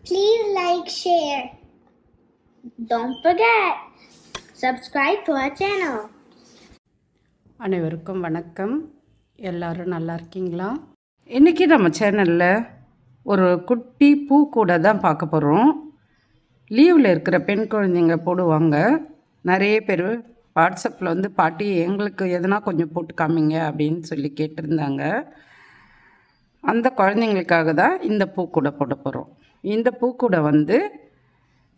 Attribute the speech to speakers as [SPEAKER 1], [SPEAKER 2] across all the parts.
[SPEAKER 1] Please like, share. Don't forget, subscribe to our channel.
[SPEAKER 2] அனைவருக்கும் வணக்கம். எல்லாரும் நல்லா இருக்கீங்களா? இன்றைக்கி நம்ம சேனலில் ஒரு குட்டி பூக்கூடை தான் பார்க்க போகிறோம். லீவில் இருக்கிற பெண் குழந்தைங்க போடுவாங்க. நிறைய பேர் வாட்ஸ்அப்பில் வந்து பாட்டி எங்களுக்கு எதனா கொஞ்சம் போட்டு காமிங்க அப்படின்னு சொல்லி கேட்டிருந்தாங்க. அந்த குழந்தைங்களுக்காக தான் இந்த பூக்கூடை போட போகிறோம். இந்த பூக்கூடை வந்து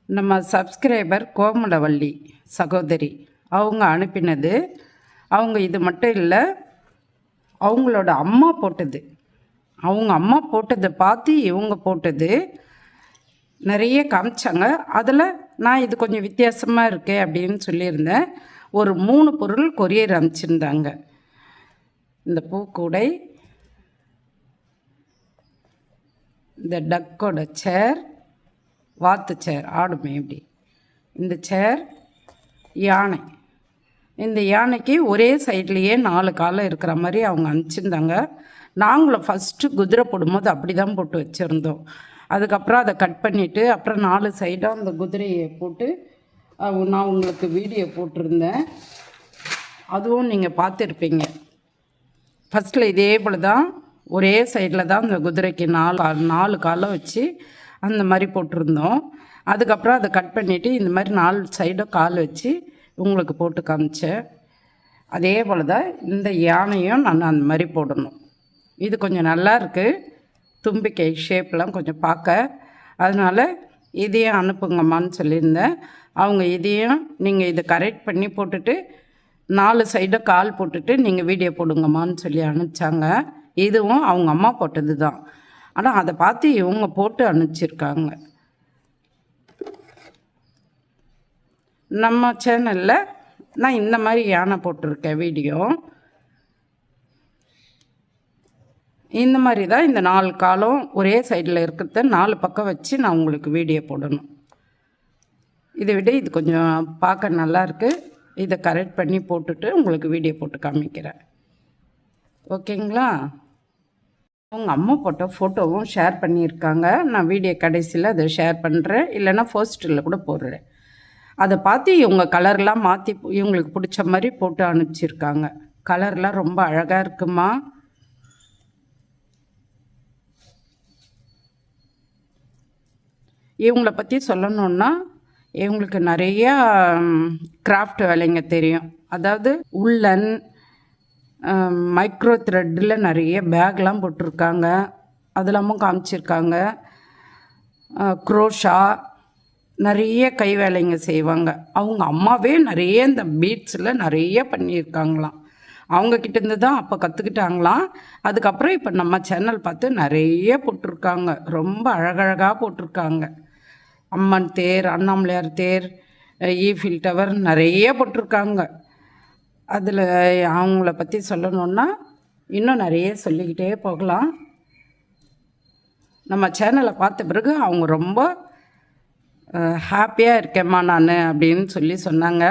[SPEAKER 2] நம்ம சப்ஸ்கிரைபர் கோமலவள்ளி சகோதரி அவங்க அனுப்பினது. அவங்க இது மட்டும் இல்லை, அவங்களோட அம்மா போட்டது. அவங்க அம்மா போட்டதை பார்த்து இவங்க போட்டது நிறைய காமிச்சாங்க. அதில் நான் இது கொஞ்சம் வித்தியாசமாக இருக்கே அப்படின்னு சொல்லியிருந்தேன். ஒரு 3 பொருள் கொரியர் அனுப்பிச்சிருந்தாங்க. இந்த பூக்கூடை, இந்த டக்கோட சேர், வாத்து சேர் ஆடுமே இப்படி, இந்த சேர், யானை. இந்த யானைக்கு ஒரே சைட்லேயே 4 காலம் இருக்கிற மாதிரி அவங்க அனுப்பிச்சிருந்தாங்க. நாங்களும் ஃபஸ்ட்டு குதிரை போடும்போது அப்படி தான் போட்டு வச்சுருந்தோம். அதுக்கப்புறம் அதை கட் பண்ணிவிட்டு அப்புறம் 4 சைடாக அந்த குதிரையை போட்டு நான் உங்களுக்கு வீடியோ போட்டிருந்தேன். அதுவும் நீங்கள் பார்த்துருப்பீங்க. ஃபஸ்ட்டில் இதே போல் தான் ஒரே சைடில் தான் அந்த குதிரைக்கு 4 காலம் வச்சு அந்த மாதிரி போட்டிருந்தோம். அதுக்கப்புறம் அதை கட் பண்ணிவிட்டு இந்த மாதிரி 4 சைடும் கால் வச்சு உங்களுக்கு போட்டு காமிச்சேன். அதே போல் தான் இந்த யானையும் நான் அந்த மாதிரி போடணும். இது கொஞ்சம் நல்லா இருக்குது, தும்பிக்கை ஷேப்லாம் கொஞ்சம் பார்க்க. அதனால் இதையும் அனுப்புங்கம்மான்னு சொல்லியிருந்தேன். அவங்க இதையும் நீங்கள் இதை கரெக்ட் பண்ணி போட்டுட்டு 4 சைடும் கால் போட்டுட்டு நீங்கள் வீடியோ போடுங்கம்மான்னு சொல்லி அனுப்பிச்சாங்க. இதுவும் அவங்க அம்மா போட்டது தான், ஆனால் அதை பார்த்து இவங்க போட்டு அனுப்பிச்சிருக்காங்க. நம்ம சேனலில் நான் இந்த மாதிரி யானை போட்டிருக்கேன் வீடியோ. இந்த மாதிரி தான் இந்த 4 காலம் ஒரே சைடில் இருக்கிறத 4 பக்கம் வச்சு நான் உங்களுக்கு வீடியோ போடணும். இதை விட இது கொஞ்சம் பார்க்க நல்லாயிருக்கு. இதை கரெக்ட் பண்ணி போட்டுட்டு உங்களுக்கு வீடியோ போட்டு காமிக்கிறேன். ஓகேங்களா? அவங்க அம்மா போட்ட ஃபோட்டோவும் ஷேர் பண்ணியிருக்காங்க. நான் வீடியோ கடைசியில் அதை ஷேர் பண்ணுறேன், இல்லைன்னா போஸ்டரில் கூட போடுறேன். அதை பார்த்து இவங்க கலர்லாம் மாற்றி இவங்களுக்கு பிடிச்ச மாதிரி போட்டு அனுப்பிச்சிருக்காங்க. கலர்லாம் ரொம்ப அழகாக இருக்குமா. இவங்கள பற்றி சொல்லணுன்னா, இவங்களுக்கு நிறையா கிராஃப்ட் வேலைங்க தெரியும். அதாவது உள்ளன், மைக்ரோ த்ரெட்டில் நிறைய பேக்லாம் போட்டிருக்காங்க, அதெல்லாமும் காமிச்சிருக்காங்க. குரோஷா, நிறைய கை வேலைங்க செய்வாங்க. அவங்க அம்மாவே நிறைய இந்த பீட்ஸில் நிறைய பண்ணியிருக்காங்களாம். அவங்கக்கிட்டேருந்து தான் அப்போ கற்றுக்கிட்டாங்களாம். அதுக்கப்புறம் இப்போ நம்ம சேனல் பார்த்து நிறைய போட்டிருக்காங்க. ரொம்ப அழகழகாக போட்டிருக்காங்க. அம்மன் தேர், அண்ணாமலையார் தேர், ஈஃபில் டவர் நிறைய போட்டிருக்காங்க. அதில் அவங்கள பற்றி சொல்லணுன்னா இன்னும் நிறைய சொல்லிக்கிட்டே போகலாம். நம்ம சேனலை பார்த்த பிறகு அவங்க ரொம்ப ஹாப்பியாக இருக்கேம்மா நான் அப்படின்னு சொல்லி சொன்னாங்க.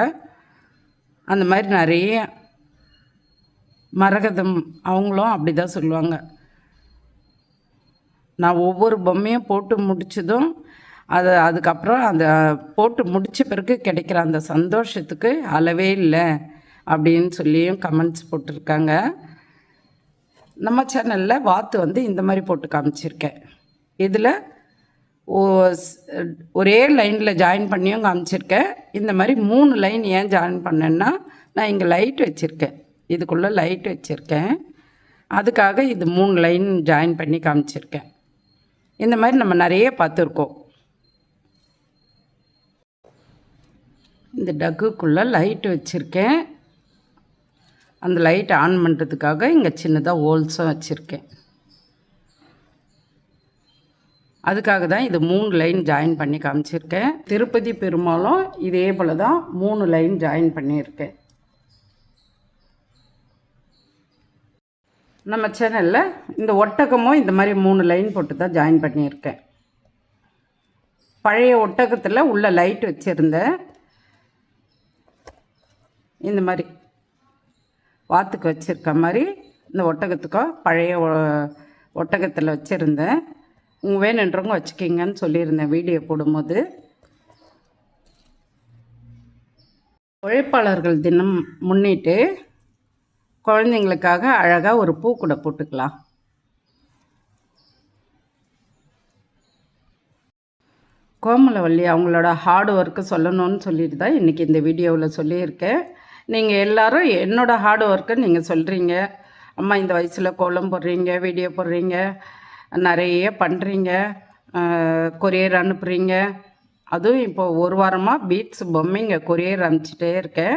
[SPEAKER 2] அந்த மாதிரி நிறைய மரகதம் அவங்களும் அப்படி தான் சொல்லுவாங்க. நான் ஒவ்வொரு பொம்மையும் போட்டு முடித்ததும் அதுக்கப்புறம் அந்த போட்டு முடித்த பிறகு கிடைக்கிற அந்த சந்தோஷத்துக்கு அளவே இல்லை அப்படின்னு சொல்லியும் கமெண்ட்ஸ் போட்டிருக்காங்க. நம்ம சேனலில் வாத்து வந்து இந்த மாதிரி போட்டு காமிச்சிருக்கேன். இதில் ஒரே லைனில் ஜாயின் பண்ணியும் காமிச்சிருக்கேன். இந்த மாதிரி 3 லைன் ஏன் ஜாயின் பண்ணேன்னா, நான் இங்கே லைட் வச்சுருக்கேன், இதுக்குள்ளே லைட் வச்சுருக்கேன். அதுக்காக இது 3 லைன் ஜாயின் பண்ணி காமிச்சிருக்கேன். இந்த மாதிரி நம்ம நிறைய பார்த்துருக்கோம். இந்த டக்குக்குள்ளே லைட் வச்சுருக்கேன். அந்த லைட் ஆன் பண்ணுறதுக்காக இங்கே சின்னதாக ஹோல்ஸும் வச்சுருக்கேன். அதுக்காக தான் இது 3 லைன் ஜாயின் பண்ணி காமிச்சிருக்கேன். திருப்பதி பெருமாளும் இதே போல் தான் 3 லைன் ஜாயின் பண்ணியிருக்கேன். நம்ம சேனலில் இந்த ஒட்டகமும் இந்த மாதிரி 3 லைன் போட்டு தான் ஜாயின் பண்ணியிருக்கேன். பழைய ஒட்டகத்தில் உள்ள லைட் வச்சுருந்தேன். இந்த மாதிரி வாத்துக்கு வச்சுருக்க மாதிரி இந்த ஒட்டகத்துக்கும் பழைய ஒட்டகத்தில் வச்சுருந்தேன். வேணுன்றவங்க வச்சுக்கிங்கன்னு சொல்லியிருந்தேன் வீடியோ போடும்போது. உழைப்பாளர்கள் தினம் முன்னிட்டு குழந்தைங்களுக்காக அழகாக ஒரு பூக்கூடை போட்டுக்கலாம். கோமலவள்ளி அவங்களோட ஹார்ட் ஒர்க்கு சொல்லணும்னு சொல்லிட்டு தான் இன்றைக்கி இந்த வீடியோவில் சொல்லியிருக்கேன். நீங்கள் எல்லோரும் என்னோடய ஹார்ட் ஒர்க்கை நீங்கள் சொல்கிறீங்க. அம்மா இந்த வயசில் கோலம் போடுறீங்க, வீடியோ போடுறீங்க, நிறைய பண்ணுறீங்க, கொரியர் அனுப்புகிறீங்க. அதுவும் இப்போ ஒரு வாரமாக பீட்ஸ் பொம்மைங்க கொரியர் அனுப்பிச்சிட்டே இருக்கேன்.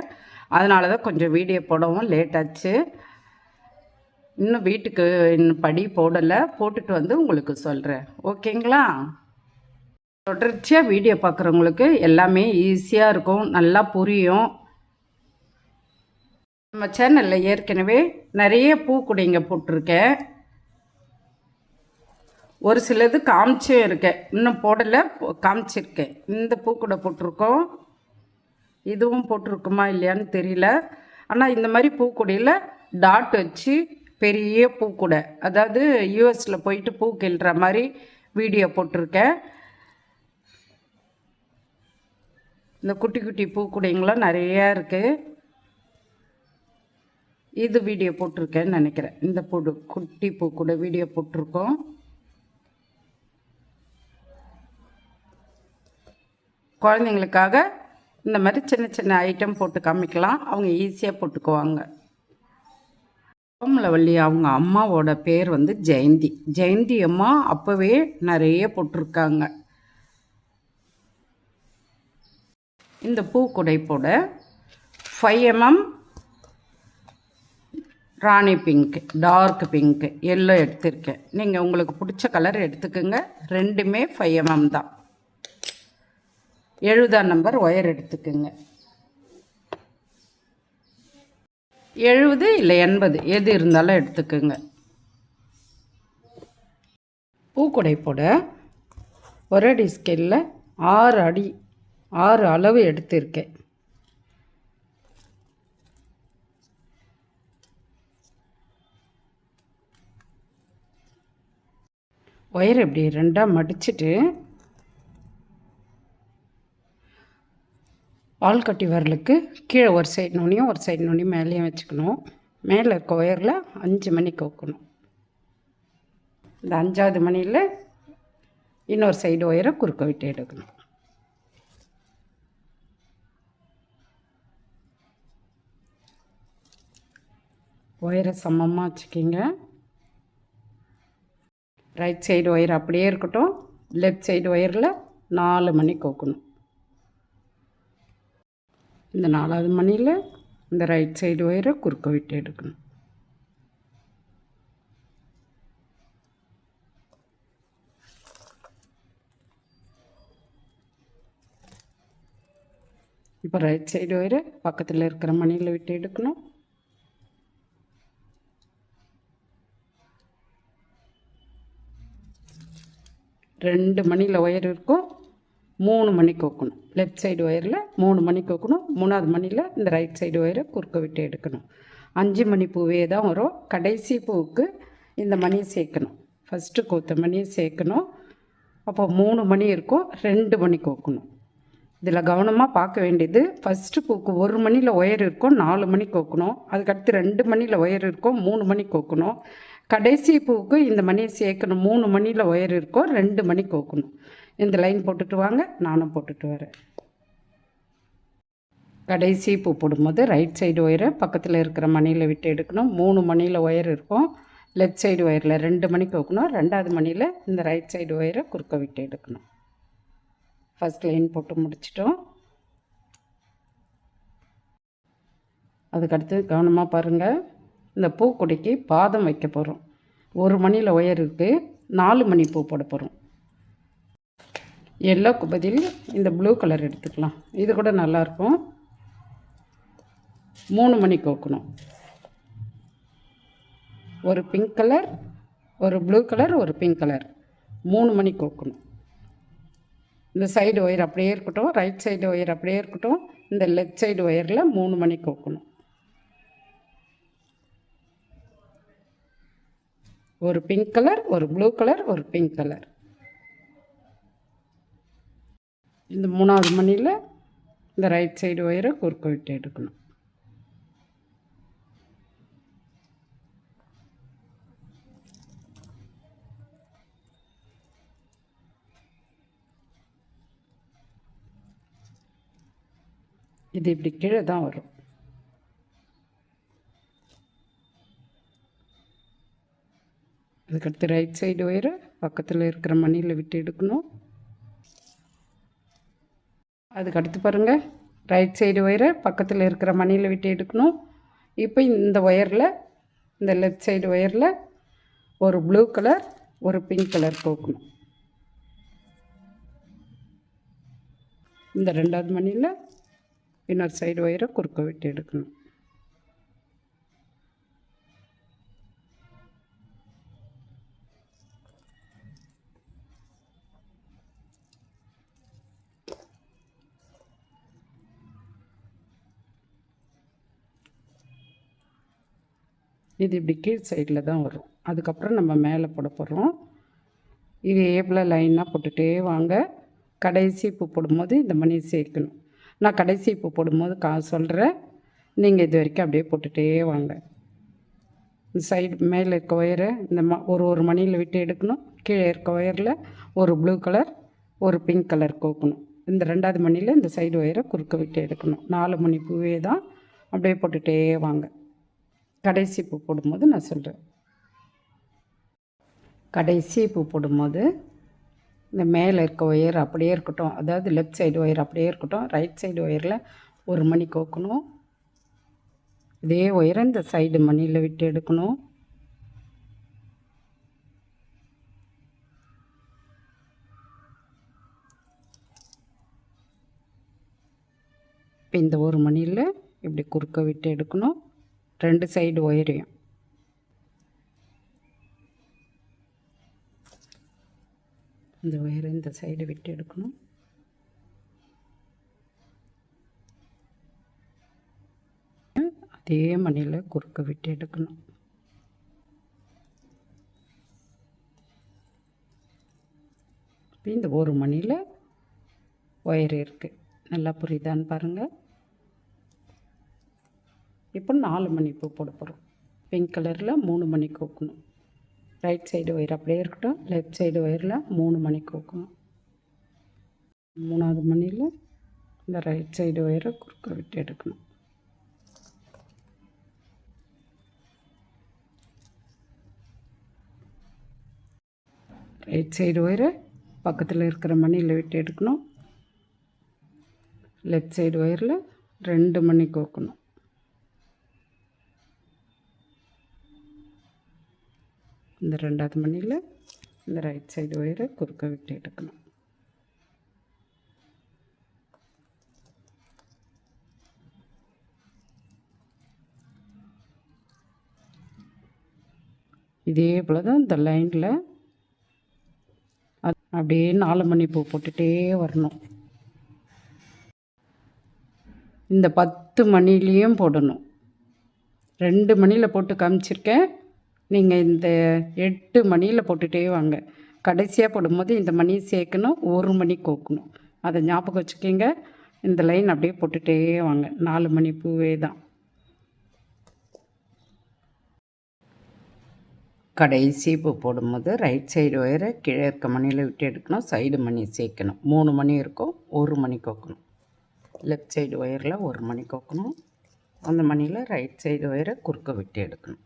[SPEAKER 2] அதனால தான் கொஞ்சம் வீடியோ போடவும் லேட் ஆச்சு. இன்னும் வீட்டுக்கு இன்னும் படி போடலை, போட்டுட்டு வந்து உங்களுக்கு சொல்கிறேன். ஓகேங்களா? தொடர்ச்சியாக வீடியோ பார்க்குறவங்களுக்கு எல்லாமே ஈஸியாக இருக்கும், நல்லா புரியும். நம்ம சேனலில் ஏற்கனவே நிறைய பூக்குடைங்க போட்டிருக்கேன். ஒரு சிலது காமிச்சும் இருக்கேன், இன்னும் போடலை, காமிச்சிருக்கேன். இந்த பூக்கூடை போட்டிருக்கோம், இதுவும் போட்டிருக்குமா இல்லையான்னு தெரியல. ஆனால் இந்த மாதிரி பூக்குடையில் டாட் வச்சு பெரிய பூக்கூடை, அதாவது யூஎஸில் போயிட்டு பூ கிள்ற மாதிரி வீடியோ போட்டிருக்கேன். இந்த குட்டி குட்டி பூக்குடைங்களாம் நிறையா இருக்குது. இது வீடியோ போட்டிருக்கேன்னு நினைக்கிறேன். இந்த குட்டி பூக்கூடை வீடியோ போட்டிருக்கோம். குழந்தைங்களுக்காக இந்த மாதிரி சின்ன சின்ன ஐட்டம் போட்டு காமிக்கலாம், அவங்க ஈஸியாக போட்டுக்குவாங்க. கோமலவள்ளி அவங்க அம்மாவோட பேர் வந்து ஜெயந்தி. ஜெயந்தி அம்மா அப்போவே நிறைய போட்டிருக்காங்க. இந்த பூக்குடை போட 5 mm ராணி பிங்க், டார்க் பிங்க், எல்லோ எடுத்திருக்கேன். நீங்கள் உங்களுக்கு பிடிச்ச கலர் எடுத்துக்கோங்க. ரெண்டுமே 5 mm தான். 70 நம்பர் ஒயர் எடுத்துக்கோங்க. 70 இல்லை 80 எது இருந்தாலும் எடுத்துக்கோங்க. பூக்குடை போட ஒரு அடி ஸ்கேலில் 6 அளவு எடுத்திருக்கேன். ஒயர் இப்படி ரெண்டாக மடிச்சுட்டு ஆள்கட்டி வரலுக்கு கீழே ஒரு சைடு நுனியும் ஒரு சைடு நுனியும் மேலேயும் வச்சுக்கணும். மேலே இருக்க ஒயரில் 5 மணி கோக்கணும். இந்த 5ஆவது மணியில் இன்னொரு சைடு ஒயரை குறுக்க விட்டு எடுக்கணும். ஒயரை சமமாக வச்சுக்கிங்க. ரைட் சைடு ஒயர் அப்படியே இருக்கட்டும். லெஃப்ட் சைடு ஒயரில் 4 மணி கோக்கணும். இந்த 4ஆவது மணியில் இந்த ரைட் சைடு ஒயரை குறுக்க விட்டு எடுக்கணும். இப்போ ரைட் சைடு ஒயரை பக்கத்தில் இருக்கிற மணியில் விட்டு எடுக்கணும். ரெண்டு மணியில் ஒயர் இருக்கும், 3 மணி கோக்கணும். லெஃப்ட் சைடு ஒயரில் 3 மணி கோக்கணும். 3ஆவது மணியில் இந்த ரைட் சைடு ஒயரை குறுக்க விட்டு எடுக்கணும். 5 மணி பூவே தான் வரும். கடைசி பூவுக்கு இந்த மணியை சேர்க்கணும். ஃபஸ்ட்டு கோத்த மணியை சேர்க்கணும். அப்போ 3 மணி இருக்கும், 2 மணி கோக்கணும். இதில் கவனமாக பார்க்க வேண்டியது, ஃபஸ்ட்டு பூக்கு 1 மணியில் ஒயர் இருக்கும், 4 மணி கோக்கணும். அதுக்கடுத்து 2 மணியில் ஒயர் இருக்கும், 3 மணி கோக்கணும். கடைசி பூவுக்கு இந்த மணியை சேர்க்கணும். 3 மணியில் ஒயர் இருக்கும், 2 மணி கோக்கணும். இந்த லைன் போட்டுட்டு வாங்க, நானும் போட்டுட்டு வரேன். கடைசி பூ போடும்போது ரைட் சைடு ஒயரை பக்கத்தில் இருக்கிற மணியில் விட்டு எடுக்கணும். 3 மணியில் ஒயர் இருக்கும், லெஃப்ட் சைடு ஒயரில் 2 மணி கோக்கணும். 2ஆவது மணியில் இந்த ரைட் சைடு ஒயரை குறுக்க விட்டு எடுக்கணும். ஃபஸ்ட் லைன் போட்டு முடிச்சிட்டோம். அதுக்கடுத்து கவனமாக பாருங்கள், இந்த பூக்கொடிக்கு பாதம் வைக்க போகிறோம். 1 மணியில் ஒயர் இருக்குது, 4 மணி பூ போட போகிறோம். எல்லோக்கு பதில் இந்த ப்ளூ கலர் எடுத்துக்கலாம், இது கூட நல்லாயிருக்கும். 3 மணி கோக்கணும். ஒரு பிங்க் கலர், ஒரு ப்ளூ கலர், ஒரு பிங்க் கலர், 3 மணி கோக்கணும். இந்த சைடு ஒயர் அப்படியே இருக்கட்டும், ரைட் சைடு ஒயர் அப்படியே இருக்கட்டும். இந்த லெஃப்ட் சைடு ஒயரில் 3 மணி கோக்கணும். ஒரு பிங்க் கலர், ஒரு ப்ளூ கலர், ஒரு பிங்க் கலர், இந்த 3வது மணியில் இந்த ரைட் சைடு ஒயரை குறுக்க விட்டு எடுக்கணும். இது இப்படி கீழே தான் வரும். அதுக்கடுத்து ரைட் சைடு ஒயரை பக்கத்தில் இருக்கிற மணியில் விட்டு எடுக்கணும். அதுக்கடுத்து பாருங்கள், ரைட் சைடு ஒயரை பக்கத்தில் இருக்கிற மணியில் விட்டு எடுக்கணும். இப்போ இந்த ஒயரில், இந்த லெஃப்ட் சைடு ஒயரில் ஒரு ப்ளூ கலர் ஒரு பிங்க் கலர் கோக்கணும். இந்த 2வது மணியில் இன்னொரு சைடு ஒயரை குறுக்க விட்டு எடுக்கணும். இது இப்படி கீழ் சைடில் தான் வரும். அதுக்கப்புறம் நம்ம மேலே போட போகிறோம். இது ஏபிள் லைனாக போட்டுகிட்டே வாங்க. கடைசி பூ போடும்போது இந்த மணி சேர்க்கணும். நான் கடைசி பூ போடும்போது சொல்கிறேன். நீங்கள் இது வரைக்கும் அப்படியே போட்டுகிட்டே வாங்க. இந்த சைடு மேலே இருக்க ஒயரை இந்த ஒரு மணியில் விட்டு எடுக்கணும். கீழே இருக்க ஒயரில் ஒரு ப்ளூ கலர் ஒரு பிங்க் கலர் கோக்கணும். இந்த 2வது மணியில் இந்த சைடு ஒயரை குறுக்க விட்டு எடுக்கணும். 4 மணி பூவே தான். அப்படியே போட்டுகிட்டே வாங்க. கடைசி பூ போடும்போது நான் சொல்கிறேன். கடைசி பூ போடும்போது இந்த மேலே இருக்க ஒயர் அப்படியே இருக்கட்டும். அதாவது லெஃப்ட் சைடு ஒயர் அப்படியே இருக்கட்டும். ரைட் சைடு ஒயரில் ஒரு மணி கோக்கணும். இதே ஒயரை இந்த சைடு மணியில் விட்டு எடுக்கணும். இப்போ இந்த ஒரு மணியில் இப்படி குறுக்க விட்டு எடுக்கணும். 2 சைடு ஒயரையும். இந்த ஒயரை இந்த சைடு விட்டு எடுக்கணும். அதே மணியில் குறுக்க விட்டு எடுக்கணும். இப்போ இந்த ஒரு மணியில் ஒயர் இருக்குது. நல்லா புரியுதான்னு பாருங்கள். இப்போ 4 மணி பூ போட போகிறோம். பிங்க் கலரில் 3 மணி கோக்கணும். ரைட் சைடு ஒயர் அப்படியே இருக்கட்டும். லெஃப்ட் சைடு ஒயரில் 3 மணி கோக்கணும். 3வது மணியில் இந்த ரைட் சைடு ஒயரை குறுக்க விட்டு எடுக்கணும். ரைட் சைடு ஒயரை பக்கத்தில் இருக்கிற மணியில் விட்டு எடுக்கணும். லெஃப்ட் சைடு ஒயரில் 2 மணி கோக்கணும். இந்த 2வது மணியில் இந்த ரைட் சைடு ஒயரை குறுக்க விட்டு எடுக்கணும். இதே போல் தான் இந்த லைனில் அப்படியே 4 மணி பூ போட்டுகிட்டே வரணும். இந்த 10 மணிலேயும் போடணும். 2 மணியில் போட்டு காமிச்சிருக்கேன். நீங்கள் இந்த 8 மணியில் போட்டுகிட்டே வாங்க. கடைசியாக போடும்போது இந்த மணி சேர்க்கணும். 1 மணி கோக்கணும். அதை ஞாபகம் வச்சுக்கிங்க. இந்த லைன் அப்படியே போட்டுகிட்டே வாங்க. 4 மணி பூவே தான். கடைசி பூ போடும்போது ரைட் சைடு ஒயரை கீழே இருக்க மணியில் விட்டு எடுக்கணும். சைடு மணி சேர்க்கணும். 3 மணி இருக்கும். 1 மணி கோக்கணும். லெஃப்ட் சைடு ஒயரில் 1 மணி கோக்கணும். அந்த மணியில் ரைட் சைடு ஒயரை குறுக்க விட்டு எடுக்கணும்.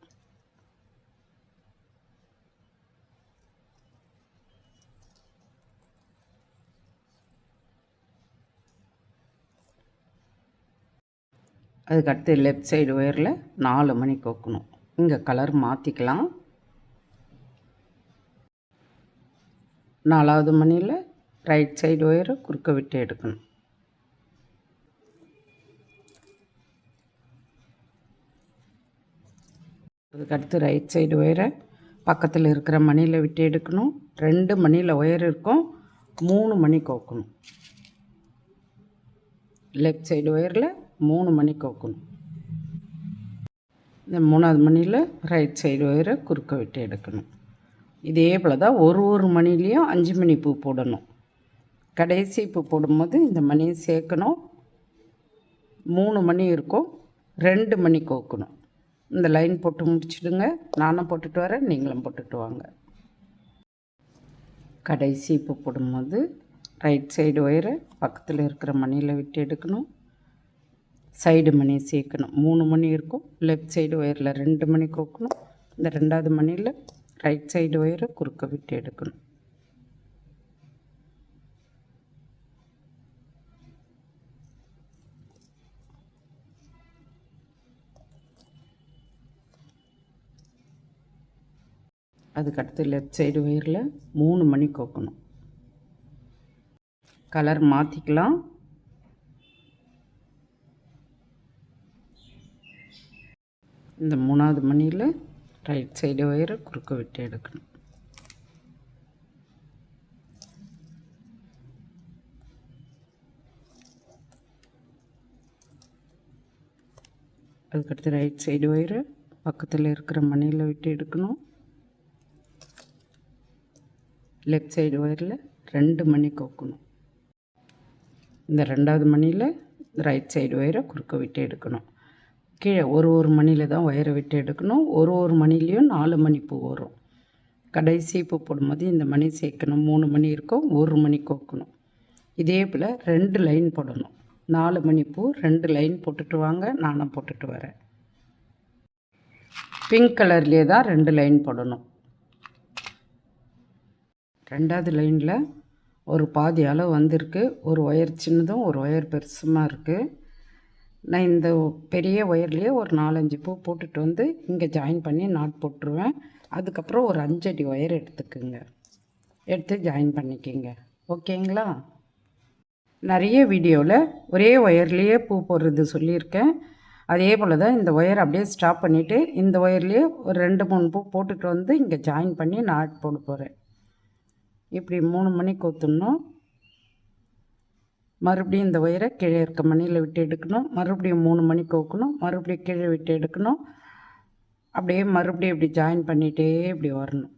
[SPEAKER 2] அதுக்கடுத்து லெஃப்ட் சைடு ஒயரில் 4 மணி கோக்கணும். இங்கே கலர் மாற்றிக்கலாம். 4வது மணியில் ரைட் சைடு ஒயரை குறுக்க விட்டு எடுக்கணும். அதுக்கடுத்து ரைட் சைடு ஒயரை பக்கத்தில் இருக்கிற மணியில் விட்டு எடுக்கணும். 2 மணியில் ஒயர் இருக்கும். 3 மணி கோக்கணும். லெஃப்ட் சைடு ஒயரில் 3 மணி கோக்கணும். இந்த 3வது மணியில் ரைட் சைடு ஒயரை குறுக்க விட்டு எடுக்கணும். இதே போல் தான் ஒரு மணிலையும் 5 மணி பூ போடணும். கடைசி பூ போடும்போது இந்த மணியை சேர்க்கணும். 3 மணி இருக்கும், 2 மணி கோக்கணும். இந்த லைன் போட்டு முடிச்சிடுங்க. நானும் போட்டுட்டு வரேன், நீங்களும் போட்டுட்டு வாங்க. கடைசி பூ போடும்போது ரைட் சைடு ஒயரை பக்கத்தில் இருக்கிற மணியில் விட்டு எடுக்கணும். சைடு மணி சேர்க்கணும். 3 மணி இருக்கும், லெஃப்ட் சைடு ஒயரில் 2 மணி கோக்கணும். இந்த 2வது மணியில் ரைட் சைடு ஒயரை குறுக்க விட்டு எடுக்கணும். அதுக்கடுத்து லெஃப்ட் சைடு ஒயரில் 3 மணி கோக்கணும். கலர் மாற்றிக்கலாம். இந்த 3வது மணியில் ரைட் சைடு ஒயரை குறுக்க விட்டு எடுக்கணும். அதுக்கடுத்து ரைட் சைடு ஒயரை பக்கத்தில் இருக்கிற மணியில் விட்டு எடுக்கணும். லெஃப்ட் சைடு ஒயரில் 2 மணி கோக்கணும். இந்த 2வது மணியில் ரைட் சைடு ஒயரை குறுக்க விட்டு எடுக்கணும். கீழே ஒரு மணியில் தான் ஒயரை விட்டு எடுக்கணும். ஒரு மணிலையும் 4 மணி பூ வரும். கடைசி பூ போடும்போது இந்த மணி சேர்க்கணும். 3 மணி இருக்கும், 1 மணி கோக்கணும். இதே போல் 2 லைன் போடணும். 4 மணி பூ 2 லைன் போட்டுட்டு வாங்க, நானும் போட்டுட்டு வரேன். பிங்க் கலர்லேயே தான் 2 லைன் போடணும். 2வது லைனில் ஒரு பாதி அளவு வந்திருக்கு. ஒரு ஒயர் சின்னதும் ஒரு ஒயர் பெருசுமாக இருக்குது. நான் இந்த பெரிய ஒயர்லேயே ஒரு 4-5 பூ போட்டுட்டு வந்து இங்கே ஜாயின் பண்ணி நாட் போட்டுருவேன். அதுக்கப்புறம் ஒரு 5 அடி ஒயர் எடுத்துக்குங்க, எடுத்து ஜாயின் பண்ணிக்கிங்க. ஓகேங்களா? நிறைய வீடியோவில் ஒரே ஒயர்லேயே பூ போடுறது சொல்லியிருக்கேன். அதே போல் தான் இந்த ஒயர் அப்படியே ஸ்டாப் பண்ணிவிட்டு இந்த ஒயர்லேயே ஒரு 2-3 பூ போட்டுட்டு வந்து இங்கே ஜாயின் பண்ணி நாட் போட போகிறேன். இப்படி 3 மணி கோத்துடணும். மறுபடியும் இந்த ஒயரை கீழே இருக்க மணியில் விட்டு எடுக்கணும். மறுபடியும் 3 மணி கோக்கணும். மறுபடியும் கீழே விட்டு எடுக்கணும். அப்படியே மறுபடியும் இப்படி ஜாயின் பண்ணிகிட்டே இப்படி வரணும்.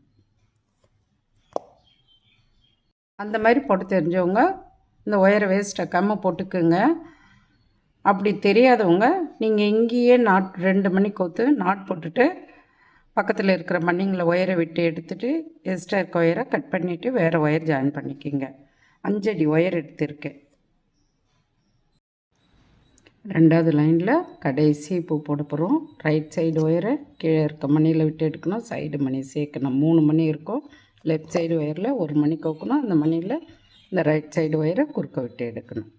[SPEAKER 2] அந்த மாதிரி போட்டு தெரிஞ்சவங்க இந்த ஒயரை வேஸ்ட் ஆக்காமல் போட்டுக்குங்க. அப்படி தெரியாதவங்க நீங்கள் இங்கேயே 2 மணி கோத்து நாட் போட்டுட்டு பக்கத்தில் இருக்கிற மணிங்களை ஒயரை விட்டு எடுத்துகிட்டு எக்ஸ்ட்ரா இருக்க ஒயரை கட் பண்ணிவிட்டு வேறு ஒயர் ஜாயின் பண்ணிக்கிங்க. 5 அடி ஒயர் எடுத்திருக்கேன். 2வது லைனில் கடைசி பூ போட போகிறோம். ரைட் சைடு ஒயரை கீழே இருக்க மணியில் விட்டு எடுக்கணும். சைடு மணி சேர்க்கணும். 3 மணி இருக்கும். லெஃப்ட் சைடு ஒயரில் 1 மணி கோக்கணும். அந்த மணியில் இந்த ரைட் சைடு ஒயரை குறுக்க விட்டு எடுக்கணும்.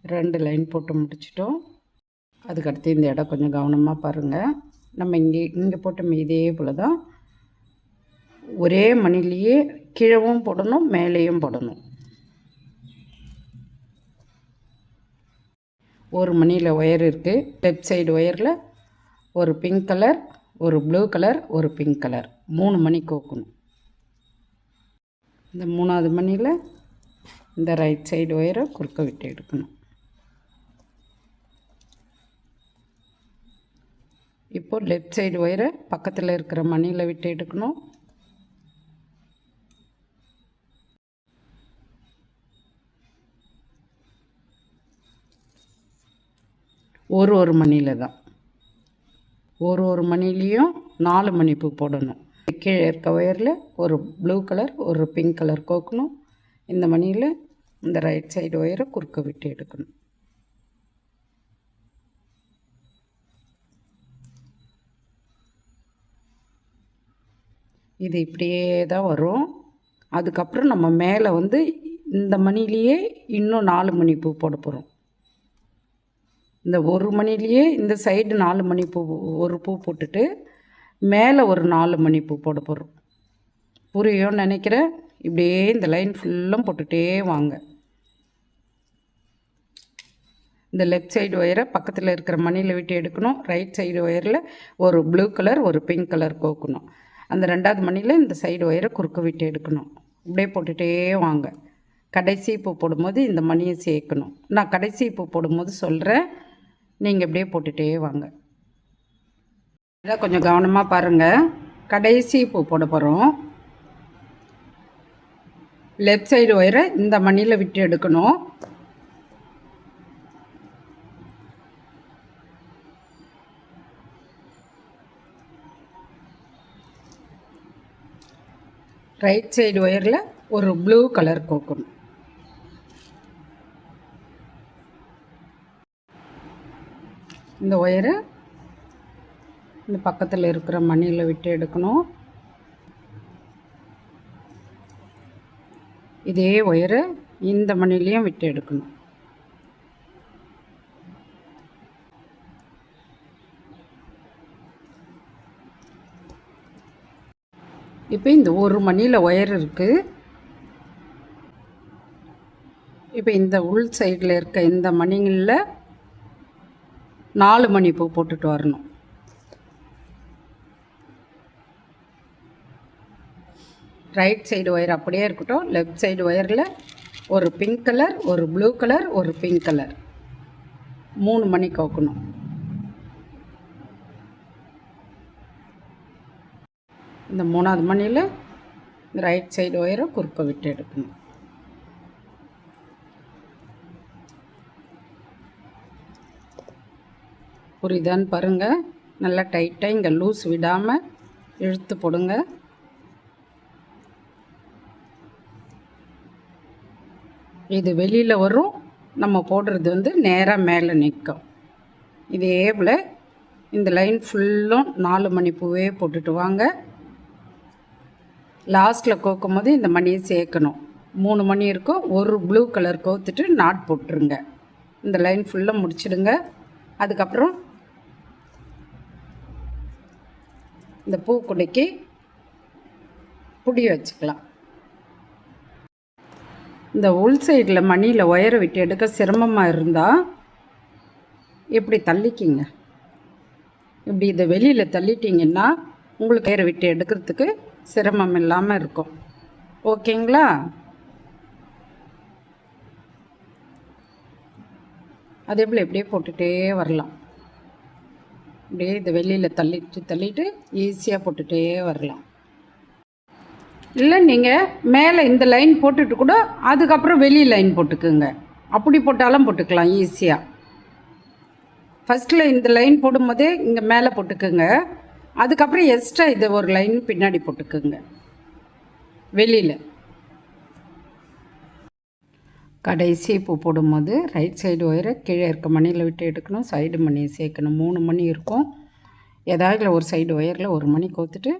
[SPEAKER 2] 2 லைன் போட்டு முடிச்சிட்டோம். அதுக்கடுத்து இந்த இடம் கொஞ்சம் கவனமாக பாருங்கள். நம்ம இங்கே போட்ட இதே போல் தான் ஒரே மணிலேயே கீழவும் போடணும், மேலேயும் போடணும். 1 மணியில் ஒயர் இருக்குது. லெஃப்ட் சைடு ஒயரில் ஒரு பிங்க் கலர், ஒரு ப்ளூ கலர், ஒரு பிங்க் கலர் 3 மணி கோக்கணும். இந்த 3வது மணியில் இந்த ரைட் சைடு ஒயரை குறுக்க விட்டு எடுக்கணும். இப்போது லெஃப்ட் சைடு ஒயரை பக்கத்தில் இருக்கிற மணியில் விட்டு எடுக்கணும். ஒரு மணியில் தான் ஒரு மணிலையும் 4 மணி பூ போடணும். கீழே இருக்க ஒயரில் ஒரு ப்ளூ கலர், ஒரு பிங்க் கலர் கோக்கணும். இந்த மணியில் இந்த ரைட் சைடு ஒயரை குறுக்க விட்டு எடுக்கணும். இது இப்படியே தான் வரும். அதுக்கப்புறம் நம்ம மேலே இந்த மணிலேயே இன்னும் 4 மணி பூ போட போகிறோம். இந்த 1 மணிலேயே இந்த சைடு 4 மணி பூ, ஒரு பூ போட்டுட்டு மேலே ஒரு 4 மணி பூ போட போகிறோம். புரியும்னு நினைக்கிறேன். இப்படியே இந்த லைன் ஃபுல்லும் போட்டுகிட்டே வாங்க. இந்த லெஃப்ட் சைடு ஒயரை பக்கத்தில் இருக்கிற மணியில் விட்டு எடுக்கணும். ரைட் சைடு ஒயரில் ஒரு ப்ளூ கலர், ஒரு பிங்க் கலர் கோக்கணும். அந்த 2வது மணியில் இந்த சைடு ஒயரை குறுக்க விட்டு எடுக்கணும். இப்படியே போட்டுகிட்டே வாங்க. கடைசி பூ போடும்போது இந்த மணியை சேர்க்கணும். நான் கடைசி பூ போடும்போது சொல்கிறேன், நீங்கள் இப்படியே போட்டுகிட்டே வாங்க. இதை கொஞ்சம் கவனமாக பாருங்கள். கடைசி பூ போட போகிறோம். லெஃப்ட் சைடு ஒயரை இந்த மணியில் விட்டு எடுக்கணும். ரைட் சைடு ஒயரில் ஒரு ப்ளூ கலர் கோக்கணும். இந்த ஒயரை இந்த பக்கத்தில் இருக்கிற மணியில் விட்டு எடுக்கணும். இதே ஒயரை இந்த மணிலையும் விட்டு எடுக்கணும். இப்போ இந்த ஒரு மணியில் ஒயர் இருக்குது. இப்போ இந்த உள் சைடில் இருக்க இந்த மணிகளில் 4 மணி பூ போட்டுட்டு வரணும். ரைட் சைடு ஒயர் அப்படியே இருக்கட்டும். லெஃப்ட் சைடு ஒயரில் ஒரு பிங்க் கலர், ஒரு ப்ளூ கலர், ஒரு பிங்க் கலர் 3 மணி கோக்கணும். இந்த 3ஆவது மணியில் ரைட் சைடு ஒயரை குறுக்க விட்டு எடுக்கணும். புரியுதான்னு பாருங்கள். நல்லா டைட்டாக இங்கே லூஸ் விடாமல் இழுத்து போடுங்க. இது வெளியில் வரும், நம்ம போடுறது வந்து நேராக மேலே நிற்கும். இதே போல் இந்த லைன் ஃபுல்லும் 4 மணி பூவே போட்டுட்டு வாங்க. லாஸ்ட்டில் கோக்கும் போது இந்த மணியை சேர்க்கணும். 3 மணி இருக்கும், ஒரு ப்ளூ கலர் கோத்துட்டு நாட் போட்டுருங்க. இந்த லைன் ஃபுல்லாக முடிச்சிடுங்க. அதுக்கப்புறம் இந்த பூக்குடைக்கு புடி வச்சுக்கலாம். இந்த உள் சைடில் மணியில் ஒயரை விட்டு எடுக்க சிரமமாக இருந்தால் இப்படி தள்ளிக்கிங்க. இப்படி இதை வெளியில் தள்ளிட்டிங்கன்னா உங்களுக்கு ஒயரை விட்டு எடுக்கிறதுக்கு சிரமம் இல்லாமல் இருக்கும். ஓகேங்களா? அதே போல் இப்படியே போட்டுகிட்டே வரலாம். இப்படியே இதை வெளியில் தள்ளிட்டு ஈஸியாக போட்டுகிட்டே வரலாம். இல்லை நீங்கள் மேலே இந்த லைன் போட்டுட்டு கூட அதுக்கப்புறம் வெளி லைன் போட்டுக்குங்க. அப்படி போட்டாலும் போட்டுக்கலாம் ஈஸியாக. ஃபஸ்ட்டில் இந்த லைன் போடும்போதே இங்கே மேலே போட்டுக்குங்க. அதுக்கப்புறம் எக்ஸ்ட்ரா இதை ஒரு லைன் பின்னாடி போட்டுக்குங்க வெளியில். கடைசி பூ போடும்போது ரைட் சைடு ஒயரை கீழே இருக்க மணியில் விட்டு எடுக்கணும். சைடு மணியை சேர்க்கணும். 3 மணி இருக்கும். ஏதாவது ஒரு சைடு ஒயரில் ஒரு மணி கோத்துட்டு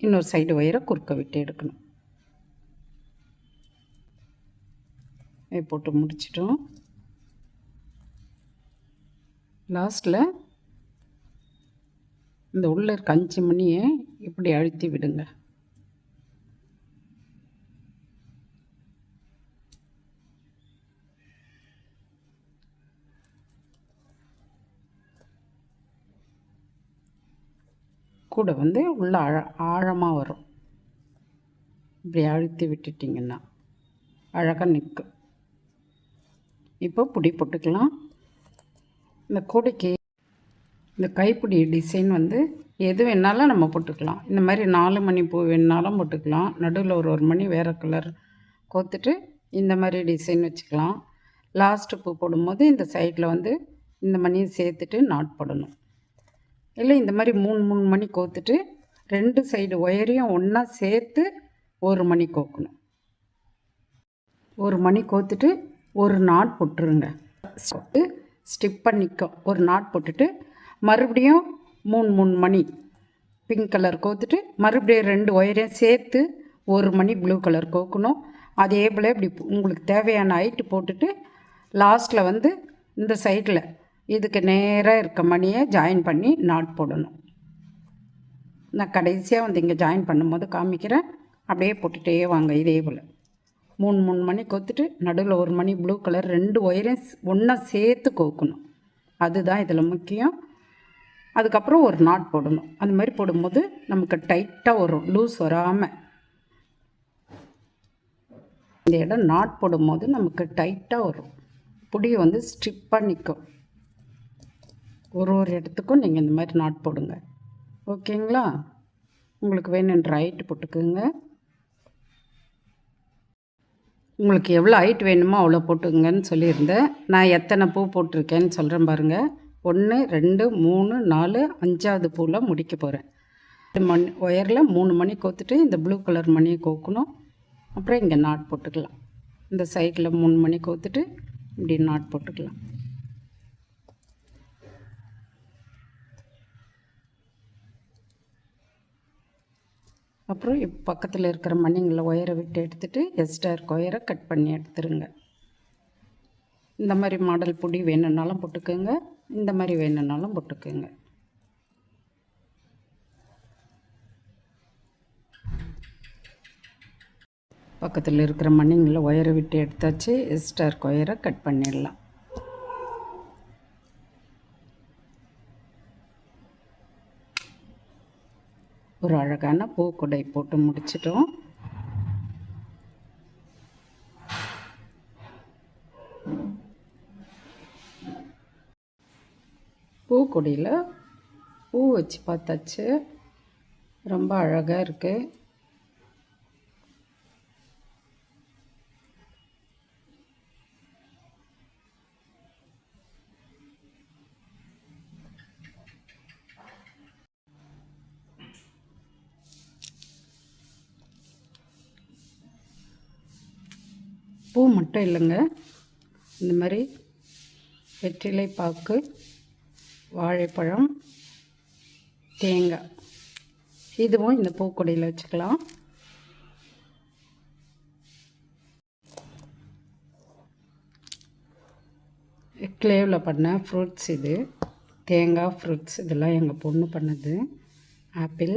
[SPEAKER 2] இன்னொரு சைடு ஒயரை குறுக்க விட்டு எடுக்கணும். போட்டு முடிச்சிட்டோம். லாஸ்ட்டில் இந்த உள்ள இருக்க 5 மணியை இப்படி அழுத்தி விடுங்க. கூட வந்து உள்ள ஆழமாக வரும். இப்படி அழுத்தி விட்டுட்டிங்கன்னா அழகாக நிற்கும். இப்போ பிடி போட்டுக்கலாம். இந்த கூடைக்கு இந்த கைப்பிடி டிசைன் வந்து எது வேணாலும் நம்ம போட்டுக்கலாம். இந்த மாதிரி 4 மணி பூ வேணாலும் போட்டுக்கலாம். நடுவில் ஒரு மணி வேறு கலர் கோத்துட்டு இந்த மாதிரி டிசைன் வச்சுக்கலாம். லாஸ்ட்டு பூ போடும்போது இந்த சைடில் வந்து இந்த மணியை சேர்த்துட்டு நாட் போடணும். இல்லை இந்த மாதிரி 3 மணி கோத்துட்டு 2 சைடு ஒயரையும் ஒன்றா சேர்த்து 1 மணி கோக்கணும். 1 மணி கோத்துட்டு ஒரு நாட் போட்டுருங்க. ஸ்டிப் பண்ணிக்கும். ஒரு நாட் போட்டுட்டு மறுபடியும் 3 மணி பிங்க் கலர் கோத்துட்டு மறுபடியும் 2 ஒயரையும் சேர்த்து 1 மணி ப்ளூ கலர் கோக்கணும். அதே போல் இப்படி உங்களுக்கு தேவையான ஹைட்டு போட்டுட்டு லாஸ்ட்டில் வந்து இந்த சைடில் இதுக்கு நேராக இருக்க மணியை ஜாயின் பண்ணி நாட் போடணும். நான் கடைசியாக வந்து இங்கே ஜாயின் பண்ணும்போது காமிக்கிறேன். அப்படியே போட்டுகிட்டே வாங்க. இதே போல் 3 மணி கோத்துட்டு நடுவில் 1 மணி ப்ளூ கலர் 2 ஒயரையும் ஒன்றா சேர்த்து கோக்கணும். அதுதான் இதில் முக்கியம். அதுக்கப்புறம் ஒரு நாட் போடணும். அந்த மாதிரி போடும்போது நமக்கு டைட்டாக வரும், லூஸ் வராமல். இந்த இடம் நாட் போடும்போது நமக்கு டைட்டாக வரும். புடியை வந்து ஸ்ட்ரிப்பாக நிற்கும். ஒரு இடத்துக்கும் நீங்கள் இந்த மாதிரி நாட் போடுங்க. ஓகேங்களா? உங்களுக்கு வேணுன்ற ஹைட்டு போட்டுக்குங்க. உங்களுக்கு எவ்வளோ ஹைட் வேணுமோ அவ்வளோ போட்டுங்கன்னு சொல்லியிருந்தேன். நான் எத்தனை பூ போட்டிருக்கேன்னு சொல்கிறேன் பாருங்கள். 1 2 3 4 5வது பூவில் முடிக்க போகிறேன். மணி ஒயரில் 3 மணி கோத்துட்டு இந்த ப்ளூ கலர் மணியை கோக்கணும். அப்புறம் இங்கே நாட் போட்டுக்கலாம். இந்த சைடில் 3 மணி கோத்துட்டு இப்படி நாட் போட்டுக்கலாம். அப்புறம் பக்கத்தில் இருக்கிற மணிங்களை ஒயரை விட்டு எடுத்துகிட்டு எக்ஸ்ட்ரா இருக்க ஒயரை கட் பண்ணி எடுத்துருங்க. இந்த மாதிரி மாடல் பொடி வேணும்னாலும் போட்டுக்கோங்க, இந்த மாதிரி வேணும்னாலும் போட்டுக்கோங்க. பக்கத்தில் இருக்கிற மணிங்களை ஒயரை விட்டு எடுத்தாச்சு. எக்ஸ்ட்ரா இருக்க ஒயரை கட் பண்ணிடலாம். ஒரு அழகான பூக்குடை போட்டு முடிச்சிட்டோம். பூக்குடியில் பூ வச்சு பார்த்தாச்சு. ரொம்ப அழகாக இருக்குது. பூ மட்டும் இல்லைங்க, இந்த மாதிரி வெற்றிலை பாக்கு, வாழைப்பழம், தேங்காய் இதுவும் இந்த பூக்கொடியில் வச்சுக்கலாம். கிளேவில் பண்ண ஃப்ரூட்ஸ் இது. தேங்காய் ஃப்ரூட்ஸ் இதெல்லாம் எங்கள் பொண்ணு பண்ணது. ஆப்பிள்,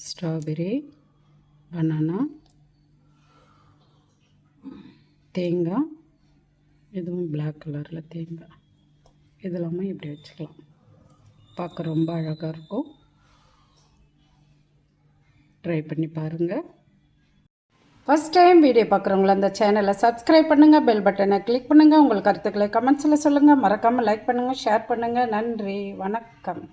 [SPEAKER 2] ஸ்ட்ராபெரி, பனானா, தேங்காய், இதுவும் பிளாக் கலரில் தேங்காய். இதெல்லாமே இப்படி வச்சுக்கலாம். பார்க்க ரொம்ப அழகாக இருக்கும். ட்ரை பண்ணி பாருங்கள். ஃபஸ்ட் டைம் வீடியோ பார்க்குறவங்கள அந்த சேனலை சப்ஸ்கிரைப் பண்ணுங்கள், பெல் பட்டனை கிளிக் பண்ணுங்கள். உங்கள் கருத்துக்களை கமெண்ட்ஸில் சொல்லுங்கள். மறக்காமல் லைக் பண்ணுங்கள், ஷேர் பண்ணுங்கள். நன்றி, வணக்கம்.